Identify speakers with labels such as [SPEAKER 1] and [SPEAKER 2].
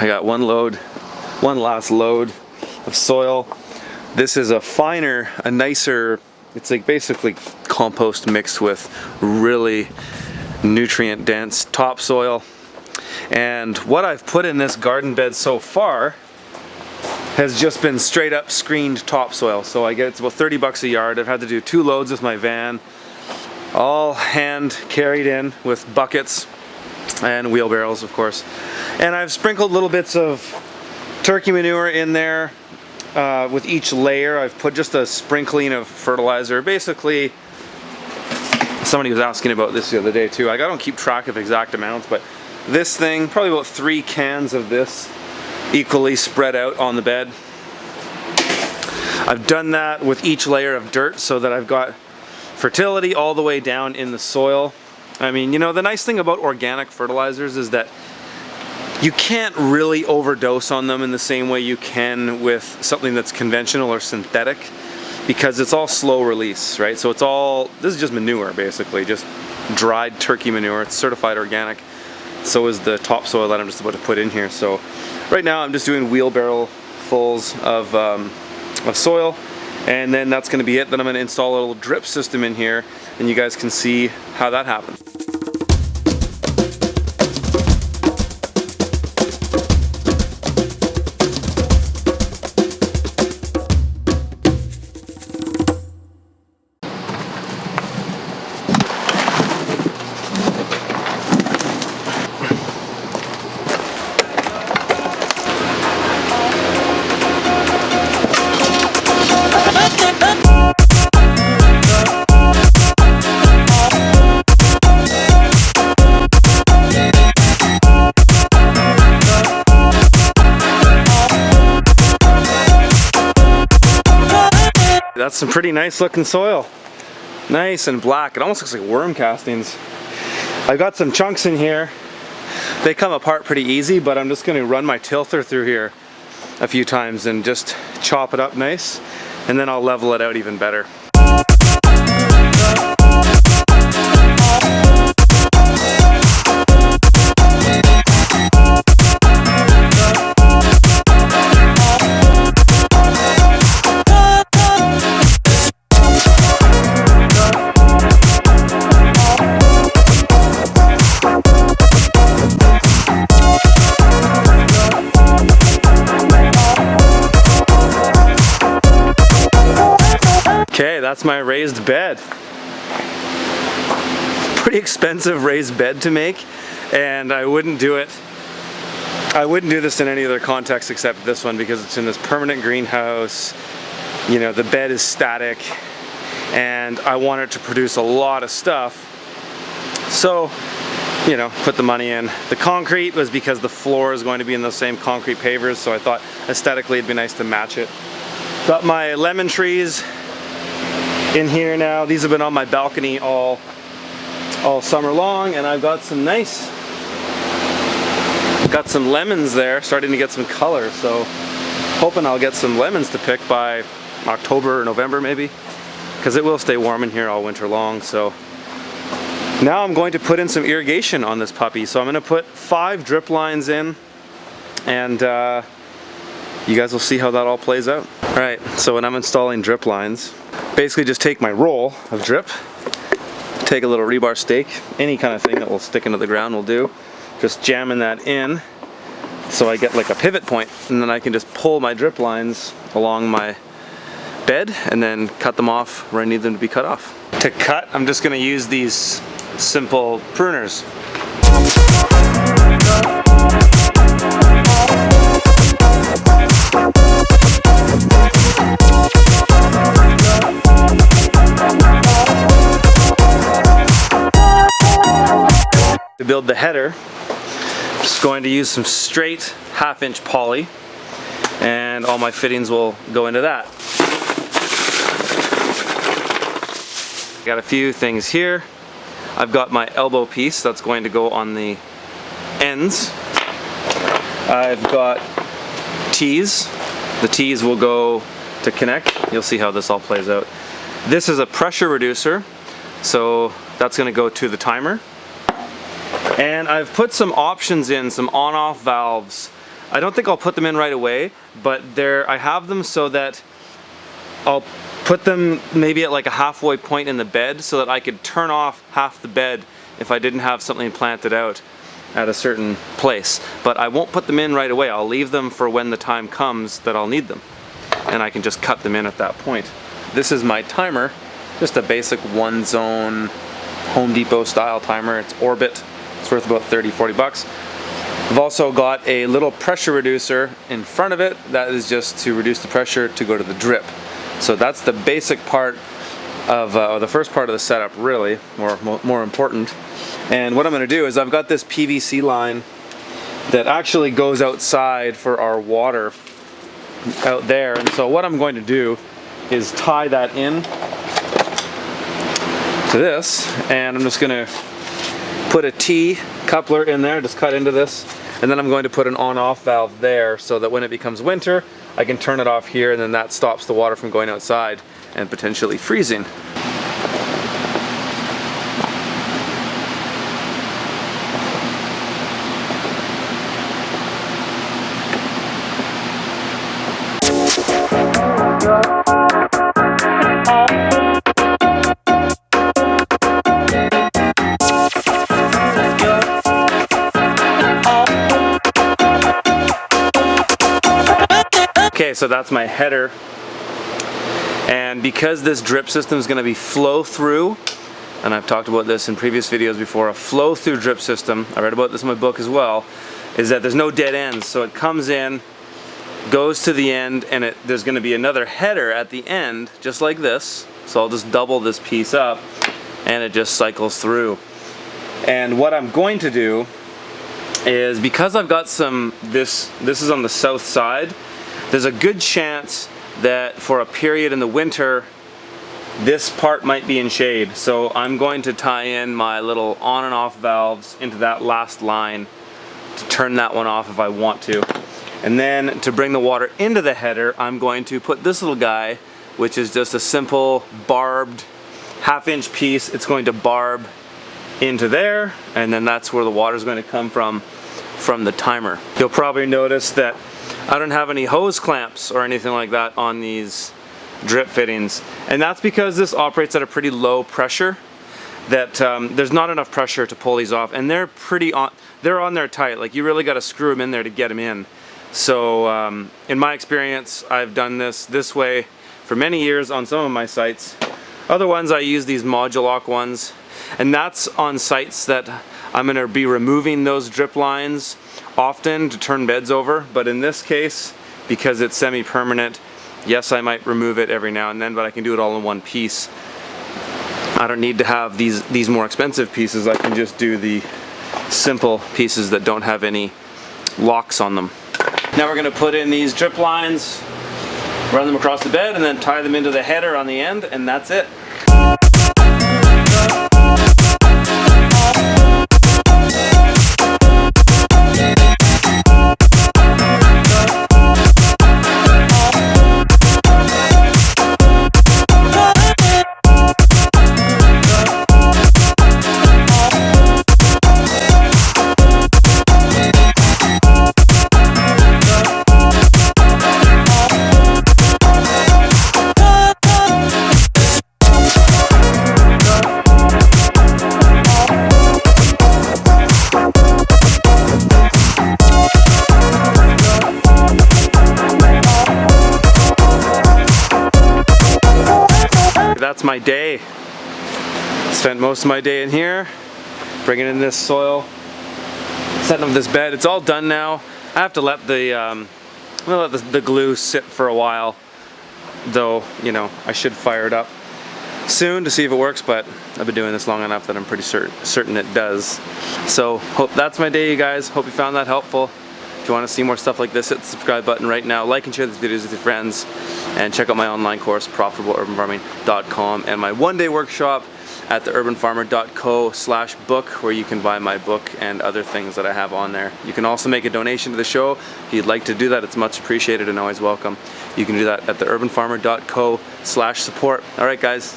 [SPEAKER 1] I got one last load of soil. This is a finer, a nicer, it's like basically compost mixed with really nutrient dense topsoil. And what I've put in this garden bed so far has just been straight up screened topsoil. So I get it's about 30 bucks a yard. I've had to do 2 loads with my van, all hand carried in with buckets and wheelbarrows, of course. And I've sprinkled little bits of turkey manure in there. With each layer, I've put just a sprinkling of fertilizer. Basically, somebody was asking about this the other day too. I don't keep track of exact amounts, but this thing, probably about 3 cans of this equally spread out on the bed. I've done that with each layer of dirt so that I've got fertility all the way down in the soil. I mean, you know, the nice thing about organic fertilizers is that you can't really overdose on them in the same way you can with something that's conventional or synthetic, because it's all slow release, right? So this is just manure basically, just dried turkey manure. It's certified organic. So is the topsoil that I'm just about to put in here. So right now I'm just doing wheelbarrow fulls of soil, and then that's going to be it. Then I'm going to install a little drip system in here, and you guys can see how that happens. That's some pretty nice looking soil. Nice and black. It almost looks like worm castings. I've got some chunks in here. They come apart pretty easy, but I'm just going to run my tilther through here a few times and just chop it up nice, and then I'll level it out even better. Okay, that's my raised bed. Pretty expensive raised bed to make, and I wouldn't do this in any other context except this one, because it's in this permanent greenhouse. You know, the bed is static, and I want it to produce a lot of stuff. So, you know, put the money in. The concrete was because the floor is going to be in those same concrete pavers, so I thought aesthetically it'd be nice to match it. Got my lemon trees in here now. These have been on my balcony all summer long, and I've got some lemons there, starting to get some color, so hoping I'll get some lemons to pick by October or November maybe, because it will stay warm in here all winter long. So now I'm going to put in some irrigation on this puppy. So I'm going to put 5 drip lines in, and you guys will see how that all plays out. Alright, so when I'm installing drip lines, basically just take my roll of drip, take a little rebar stake, any kind of thing that will stick into the ground will do, just jamming that in so I get like a pivot point, and then I can just pull my drip lines along my bed and then cut them off where I need them to be cut off. To cut, I'm just going to use these simple pruners. To build the header, I'm just going to use some straight 1/2-inch poly, and all my fittings will go into that. Got a few things here. I've got my elbow piece that's going to go on the ends. I've got T's. The T's will go to connect. You'll see how this all plays out. This is a pressure reducer, so that's going to go to the timer. And I've put some options in, some on-off valves I don't think I'll put them in right away, but I have them so that I'll put them maybe at like a halfway point in the bed so that I could turn off half the bed if I didn't have something planted out at a certain place. But I won't put them in right away. I'll leave them for when the time comes that I'll need them, and I can just cut them in at that point. This is my timer, just a basic 1-zone Home Depot style timer. It's Orbit. It's worth about 30-40 bucks. I've also got a little pressure reducer in front of it. That is just to reduce the pressure to go to the drip. So that's the basic part of, the first part of the setup, really, more important. And what I'm going to do is I've got this PVC line that actually goes outside for our water out there. And so what I'm going to do is tie that in to this, and I'm just going to put a T coupler in there, just cut into this, and then I'm going to put an on-off valve there so that when it becomes winter, I can turn it off here, and then that stops the water from going outside and potentially freezing. Okay, so that's my header, and because this drip system is going to be flow through, and I've talked about this in previous videos before, a flow through drip system, I read about this in my book as well, is that there's no dead ends. So it comes in, goes to the end, and there's going to be another header at the end, just like this. So I'll just double this piece up, and it just cycles through. And what I'm going to do is, because I've got this is on the south side, there's a good chance that for a period in the winter, this part might be in shade. So I'm going to tie in my little on and off valves into that last line to turn that one off if I want to. And then to bring the water into the header, I'm going to put this little guy, which is just a simple barbed half-inch piece. It's going to barb into there, and then that's where the water is going to come from the timer. You'll probably notice that I don't have any hose clamps or anything like that on these drip fittings, and that's because this operates at a pretty low pressure, that there's not enough pressure to pull these off, and they're on there tight. Like, you really got to screw them in there to get them in. So in my experience, I've done this way for many years on some of my sites. Other ones, I use these Modulock ones, and that's on sites that I'm going to be removing those drip lines often to turn beds over. But in this case, because it's semi-permanent, yes, I might remove it every now and then, but I can do it all in one piece. I don't need to have these more expensive pieces. I can just do the simple pieces that don't have any locks on them. Now we're going to put in these drip lines, run them across the bed, and then tie them into the header on the end, and that's it. That's my day. Spent most of my day in here, bringing in this soil, setting up this bed. It's all done now. I have to let the glue sit for a while, though, you know, I should fire it up soon to see if it works, but I've been doing this long enough that I'm pretty certain it does. So that's my day, you guys. Hope you found that helpful. If you want to see more stuff like this, hit the subscribe button right now. Like and share these videos with your friends, and check out my online course, profitableurbanfarming.com, and my one-day workshop at theurbanfarmer.co/book, where you can buy my book and other things that I have on there. You can also make a donation to the show. If you'd like to do that, it's much appreciated and always welcome. You can do that at theurbanfarmer.co/support. All right, guys.